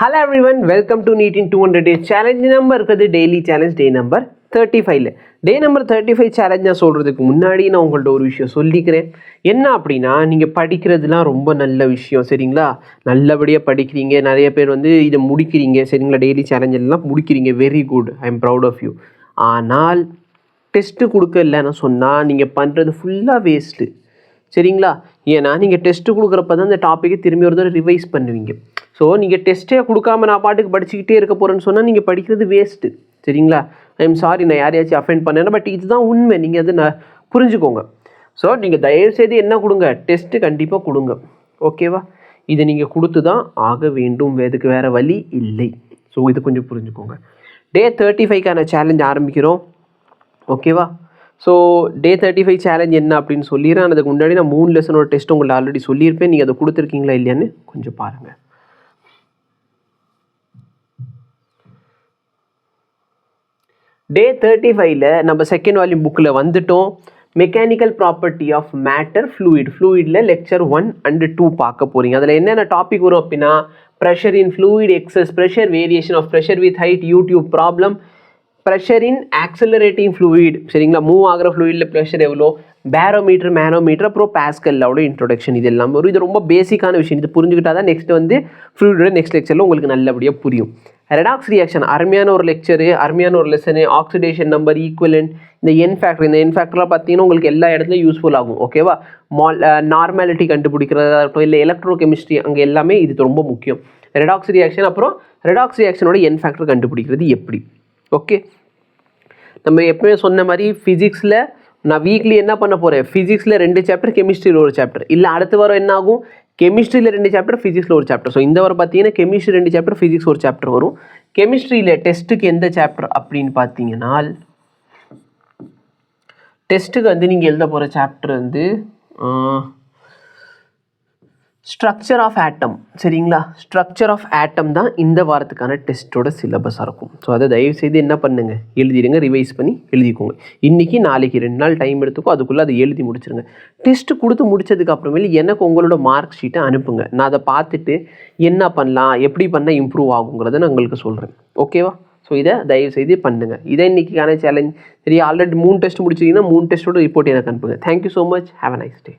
Hello everyone, welcome to NEET in 200 days challenge number இருக்குது daily challenge day number 35. டே number 35 challenge நான் சொல்கிறதுக்கு முன்னாடி நான் உங்கள்ட்ட ஒரு விஷயம் சொல்லிக்கிறேன். என்ன அப்படின்னா, நீங்கள் படிக்கிறதுலாம் ரொம்ப நல்ல விஷயம் சரிங்களா. நல்லபடியாக படிக்கிறீங்க, நிறைய பேர் வந்து இதை முடிக்கிறீங்க சரிங்களா. டெய்லி சேலஞ்செல்லாம் முடிக்கிறீங்க, very good, I am proud of you. ஆனால் டெஸ்ட்டு கொடுக்க இல்லைன்னு சொன்னால் நீங்கள் பண்ணுறது ஃபுல்லாக வேஸ்ட்டு சரிங்களா. ஏன்னா நீங்கள் டெஸ்ட்டு கொடுக்குறப்ப தான் அந்த டாப்பிக்கை திரும்பி ஒரு தடவை ரிவைஸ் பண்ணுவீங்க. ஸோ நீங்கள் டெஸ்ட்டே கொடுக்காம நான் பாட்டுக்கு படிச்சுக்கிட்டே இருக்க போகிறேன்னு சொன்னால் நீங்கள் படிக்கிறது வேஸ்ட்டு சரிங்களா. ஐ எம் சாரி, நான் யாரையாச்சும் அஃபெண்ட் பண்ணேன்னா, பட் இதுதான் உண்மை, நீங்கள் அதை புரிஞ்சுக்கோங்க. ஸோ நீங்கள் தயவுசெய்து என்ன கொடுங்க, டெஸ்ட்டு கண்டிப்பாக கொடுங்க, ஓகேவா. இதை நீங்கள் கொடுத்து தான் ஆக வேண்டும், இதுக்கு வேறு வழி இல்லை. ஸோ இது கொஞ்சம் புரிஞ்சுக்கோங்க. டே 35க்கான சேலஞ்ச் ஆரம்பிக்கிறோம், ஓகேவா. ஸோ டே 35 சேலஞ்ச் என்ன அப்படின்னு சொல்லிடுறேன். அதுக்கு முன்னாடி நான் 3 லெசனோட டெஸ்ட் உங்கள்ட்ட ஆல்ரெடி சொல்லியிருப்பேன். நீங்கள் அதை கொடுத்துருக்கீங்களா இல்லையான்னு கொஞ்சம் பாருங்கள். டே 35ல் நம்ம செகண்ட் வால்யூம் புக்கில் வந்துட்டோம். மெக்கானிக்கல் ப்ராப்பர்ட்டி ஆஃப் மேட்டர் ஃப்ளூயிடில் லெக்சர் 1 and 2 பார்க்க போகிறீங்க. அதில் என்னென்ன டாபிக் வரும் அப்படின்னா, pressure in fluid, excess pressure, variation of pressure with height, U tube problem, pressure in accelerating fluid சரிங்களா. மூவ் ஆகிற ஃப்ளூயிடில் ப்ரெஷர் எவ்வளோ, பேரோமீட்டர், மேனோமீட்டர், அப்புறம் பாஸ்கல்லோட இன்ட்ரோடக்ஷன், இது எல்லாம் வரும். இது ரொம்ப பேசிக்கான விஷயம். இது புரிஞ்சுக்கிட்டா தான் நெக்ஸ்ட் வந்து ஃப்ளூயிடோட நெக்ஸ்ட் லெக்சரில் உங்களுக்கு நல்லபடியாக புரியும். ரெடாக்ஸ் ரியாக்ஷன் அருமையான ஒரு லெக்சரு, அருமையான ஒரு லெசனு. ஆக்சிடேஷன் நம்பர், ஈக்குவலன்ட், இந்த என் ஃபேக்டர்லாம் பார்த்தீங்கன்னா உங்களுக்கு எல்லா இடத்துலையும் யூஸ்ஃபுல் ஆகும், ஓகேவா. நார்மாலிட்டி கண்டுபிடிக்கிறதா இருக்கட்டும், இல்லை எலக்ட்ரோ கெமிஸ்ட்ரி, அங்கே எல்லாமே இது ரொம்ப முக்கியம். ரெடாக்ஸ் ரியாக்ஷன், அப்புறம் ரெடாக்ஸ் ரியாக்ஷனோட என் ஃபேக்டர் கண்டுபிடிக்கிறது எப்படி, ஓகே. நம்ம எப்பவுமே சொன்ன மாதிரி ஃபிசிக்ஸில் நான் வீக்லி என்ன பண்ண போகிறேன், ஃபிசிக்ஸில் 2 சாப்டர், கெமிஸ்ட்ரியில் ஒரு சாப்டர், இல்லை அடுத்த வாரம் என்ன ஆகும், கெமிஸ்ட்ரியில் 2 சாப்டர், ஃபிசிக்ஸில் ஒரு சாப்டர். ஸோ இந்த வாரம் பார்த்தீங்கன்னா கெமிஸ்ட்ரி 2 சாப்டர், ஃபிசிக்ஸ் ஒரு சாப்டர் வரும். கெமிஸ்ட்ரியில் டெஸ்ட்டுக்கு எந்த சாப்டர் அப்படின்னு பார்த்தீங்கன்னா, டெஸ்ட்டுக்கு வந்து நீங்கள் எழுத போகிற சாப்டர் வந்து ஸ்ட்ரக்சர் ஆஃப் ஆட்டம் சரிங்களா. ஸ்ட்ரக்சர் ஆஃப் ஆட்டம் தான் இந்த வாரத்துக்கான டெஸ்ட்டோட சிலபஸாக இருக்கும். ஸோ அதை தயவுசெய்து என்ன பண்ணுங்க, எழுதிடுங்க, ரிவைஸ் பண்ணி எழுதிக்கோங்க. இன்றைக்கி நாளைக்கு 2 நாள் டைம் எடுத்துக்கோ, அதுக்குள்ளே அதை எழுதி முடிச்சிருங்க. டெஸ்ட்டு கொடுத்து முடிச்சதுக்கு அப்புறமேல எனக்கு உங்களோட மார்க் ஷீட்டை அனுப்புங்க. நான் அதை பார்த்துட்டு என்ன பண்ணலாம், எப்படி பண்ணால் இம்ப்ரூவ் ஆகுங்கிறத நான் உங்களுக்கு சொல்கிறேன், ஓகேவா. ஸோ இதை தயவுசெய்து பண்ணுங்கள். இதை இன்றைக்கான சேலஞ்ச் சரி. ஆல்ரெடி 3 டெஸ்ட் முடிச்சிங்கன்னா 3 டெஸ்ட்டோட ரிப்போர்ட் எனக்கு அனுப்புங்க. Thank you so much, have a nice day.